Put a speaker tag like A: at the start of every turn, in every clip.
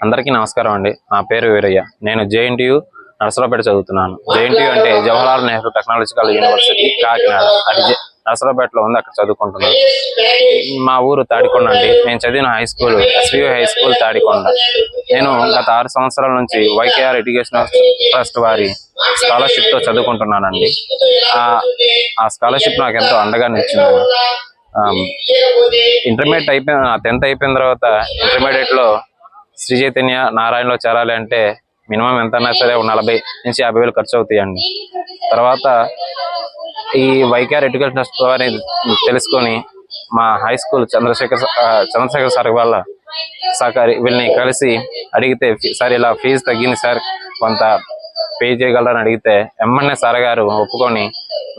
A: అందరికీ నమస్కారం అండి. నా పేరు వీరయ్య. నేను జేఎన్టీయు నర్సరావుపేట చదువుతున్నాను. జేఎన్టీయు అంటే జవహర్లాల్ నెహ్రూ టెక్నాలజికల్ యూనివర్సిటీ కాకినాడ. అది నర్సరావుపేటలో ఉంది, అక్కడ చదువుకుంటున్నాను. మా ఊరు తాడికొండ అండి. నేను చదివిన high school SVU high school Tadikonda. నేను గత 6 సంవత్సరాల నుంచి వైకేఆర్ ఎడ్యుకేషన్ ట్రస్ట్ వారి స్కాలర్షిప్ తో చదువుకుంటున్నానండి. ఆ స్కాలర్షిప్ నాకు ఎంతో అండగా నిలిచింది. ఇంటర్మీడియట్ అయిపోయిన 10th అయిపోయిన తర్వాత ఇంటర్మీడియట్ లో శ్రీ చైతన్య నారాయణలో చేరాలి అంటే మినిమం ఎంతన్నా సరే 40 నుంచి 50 వేలు ఖర్చు అవుతాయండి. తర్వాత ఈ వైకేఆర్ ఎడ్యుకేషన్ ట్రస్ట్ వారిని తెలుసుకొని మా హై స్కూల్ చంద్రశేఖర్ సార్ వాళ్ళ సహకారి వీళ్ళని కలిసి అడిగితే, సార్ ఇలా ఫీజు తగ్గింది సార్, కొంత పే చేయగలరని అడిగితే ఎమ్మెల్యే సార్ గారు ఒప్పుకొని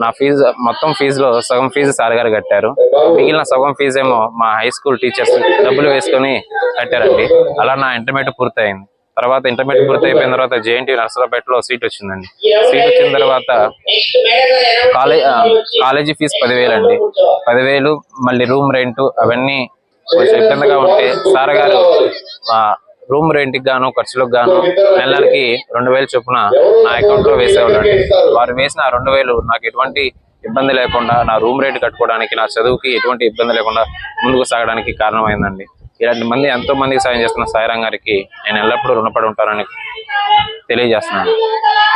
A: నా ఫీజు మొత్తం ఫీజులో సగం ఫీజు సార్ గారు కట్టారు. మిగిలిన సగం ఫీజు ఏమో మా హై స్కూల్ టీచర్స్ డబ్బులు వేసుకొని కట్టారండి. అలా నా ఇంటర్మీడియట్ పూర్తయింది. తర్వాత ఇంటర్మీడియట్ పూర్తి అయిపోయిన తర్వాత జేఎన్టీయు నర్సరావుపేటలో సీట్ వచ్చిందండి. సీట్ వచ్చిన తర్వాత కాలేజీ ఫీజు 10,000 అండి. 10,000 మళ్ళీ రూమ్ రెంట్ అవన్నీ కొంచెం ఇబ్బందిగా ఉంటే సార్ గారు రూమ్ రెంట్కి గాను ఖర్చులకు గాను నెలకి 2,000 చొప్పున నా అకౌంట్ లో వేసేవాళ్ళండి. వారు వేసిన 2,000 నాకు ఎటువంటి ఇబ్బంది లేకుండా నా రూమ్ రెంట్ కట్టుకోవడానికి, నా చదువుకి ఎటువంటి ఇబ్బంది లేకుండా ముందుకు సాగడానికి కారణమైందండి. ఇలాంటి మంది ఎంతో మందికి సాయం చేస్తున్న సాయిరాం గారికి నేను ఎల్లప్పుడూ రుణపడి ఉంటానని తెలియజేస్తున్నాను.